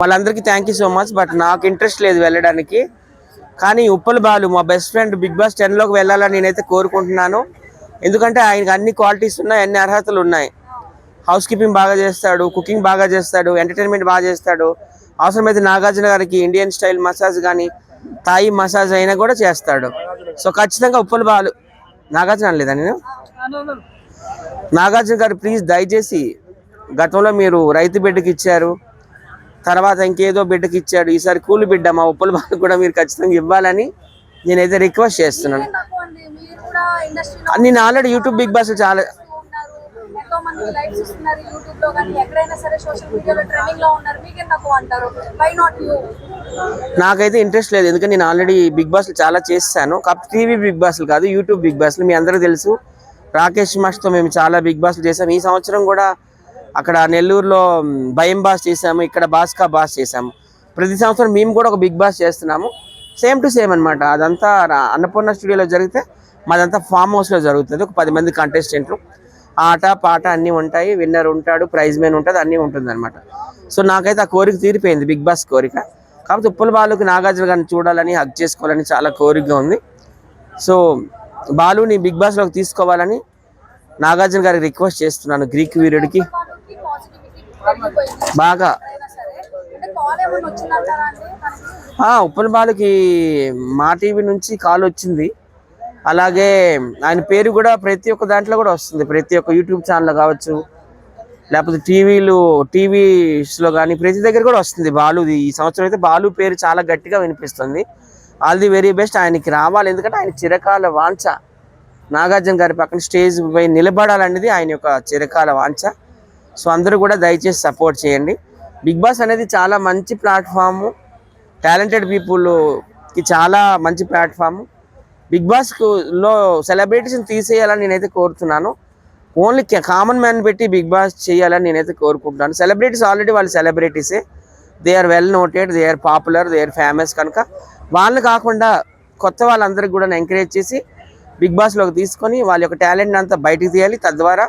వాళ్ళందరికీ thank you so much. But నాకు interest లేదు వెళ్ళడానికి. కానీ ఉప్పల్ బాలు మా బెస్ట్ ఫ్రెండ్ బిగ్ బాస్ 10లోకి వెళ్ళాలని నేనైతే కోరుకుంటున్నాను. ఎందుకంటే ఆయనకు అన్ని క్వాలిటీస్ ఉన్నాయి, అన్ని అర్హతలు ఉన్నాయి. హౌస్ కీపింగ్ బాగా చేస్తాడు, కుకింగ్ బాగా చేస్తాడు, ఎంటర్టైన్మెంట్ బాగా చేస్తాడు. అవసరమైతే నాగార్జున గారికి ఇండియన్ స్టైల్ మసాజ్ కానీ థాయి మసాజ్ అయినా కూడా చేస్తాడు. సో ఖచ్చితంగా ఉప్పల్ బాలు. నాగార్జున అనలేదా నేను? నాగార్జున గారు ప్లీజ్ దయచేసి, గతంలో మీరు రైతు బిడ్డకి ఇచ్చారు, తర్వాత ఇంకేదో బిడ్డకి ఇచ్చాడు, ఈసారి కూలి బిడ్డ మా ఉప్పల్ బాలు కూడా మీరు ఖచ్చితంగా ఇవ్వాలని నేనైతే రిక్వెస్ట్ చేస్తున్నాను. నేను ఆల్రెడీ యూట్యూబ్ బిగ్ బాస్ చాలా నాకైతే ఇంట్రెస్ట్ లేదు. ఎందుకంటే నేను ఆల్రెడీ బిగ్ బాస్ చాలా చేశాను. కాకపోతే టీవీ బిగ్ బాస్లు కాదు, యూట్యూబ్ బిగ్ బాస్లు. మీ అందరూ తెలుసు, రాకేష్ మాస్టర్తో మేము చాలా బిగ్ బాస్లు చేసాము. ఈ సంవత్సరం కూడా అక్కడ నెల్లూరులో భయం బాస్ చేసాము, ఇక్కడ బాస్కా బాస్ చేసాము. ప్రతి సంవత్సరం మేము కూడా ఒక బిగ్ బాస్ చేస్తున్నాము. సేమ్ టు సేమ్ అనమాట. అదంతా అన్నపూర్ణ స్టూడియోలో జరిగితే మాదంతా ఫామ్ హౌస్లో జరుగుతుంది. ఒక 10 మంది కంటెస్టెంట్లు, ఆట పాట అన్నీ ఉంటాయి, విన్నర్ ఉంటాడు, ప్రైజ్ మెన్ ఉంటుంది, అన్నీ ఉంటుంది అనమాట. సో నాకైతే ఆ కోరిక తీరిపోయింది, బిగ్ బాస్ కోరిక. కాకపోతే ఉప్పల్ బాలుకి నాగార్జున గారిని చూడాలని, హగ్ చేసుకోవాలని చాలా కోరికగా ఉంది. సో బాలుని బిగ్ బాస్లోకి తీసుకోవాలని నాగార్జున గారికి రిక్వెస్ట్ చేస్తున్నాను. గ్రీక్ వీరుడికి బాగా ఉప్పల్ బాలుకి మా టీవీ నుంచి కాల్ వచ్చింది. అలాగే ఆయన పేరు కూడా ప్రతి ఒక్క దాంట్లో కూడా వస్తుంది, ప్రతి ఒక్క యూట్యూబ్ ఛానల్ కావచ్చు, లేకపోతే టీవీస్లో కానీ ప్రతి దగ్గర కూడా వస్తుంది బాలుది. ఈ సంవత్సరం అయితే బాలు పేరు చాలా గట్టిగా వినిపిస్తుంది. All the very best. ఆయనకి రావాలి, ఎందుకంటే ఆయన చిరకాల వాంఛ నాగార్జున గారి పక్కన స్టేజ్ పై నిలబడాలనేది ఆయన యొక్క చిరకాల వాంఛ. సో అందరూ కూడా దయచేసి సపోర్ట్ చేయండి. బిగ్ బాస్ అనేది చాలా మంచి ప్లాట్ఫాము, టాలెంటెడ్ పీపుల్కి చాలా మంచి ప్లాట్ఫాము. బిగ్ బాస్లో సెలబ్రిటీస్ని తీసేయాలని నేనైతే కోరుతున్నాను. ఓన్లీ కామన్ మ్యాన్ పెట్టి బిగ్ బాస్ చేయాలని నేనైతే కోరుకుంటున్నాను. సెలబ్రిటీస్ ఆల్రెడీ వాళ్ళు సెలబ్రిటీసే, they are well noted, they are popular, they are famous. కనుక వాళ్ళు కాకుండా కొత్త వాళ్ళందరికీ కూడా ఎంకరేజ్ చేసి బిగ్ బాస్లోకి తీసుకొని వాళ్ళ యొక్క టాలెంట్ అంతా బయటికి తీయాలి. తద్వారా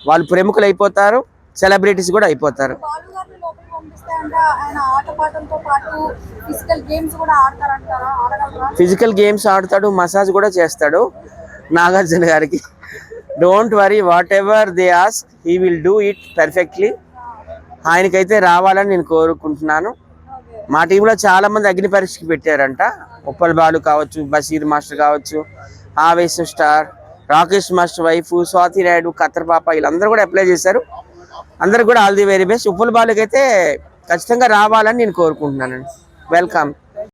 వాళ్ళు ప్రముఖులు అయిపోతారు, సెలబ్రిటీస్ కూడా అయిపోతారు. ఫిజికల్ గేమ్స్ ఆడతాడు, మసాజ్ కూడా చేస్తాడు నాగార్జున గారికి. Don't worry, whatever they ask he will do it perfectly. ఆయనకైతే రావాలని నేను కోరుకుంటున్నాను. మా టీంలో చాలా మంది అగ్ని పరీక్షకి పెట్టారంట. ఉప్పల్ బాలు కావచ్చు, బషీర్ మాస్టర్ కావచ్చు, ఆవేశం star, Rakesh master wife, Swathi Naidu, Khattar పాప, వీళ్ళందరూ కూడా అప్లై చేశారు. అందరికి కూడా all the very best. Uppal బాలుకి అయితే ఖచ్చితంగా రావాలని నేను కోరుకుంటున్నాను. వెల్కమ్.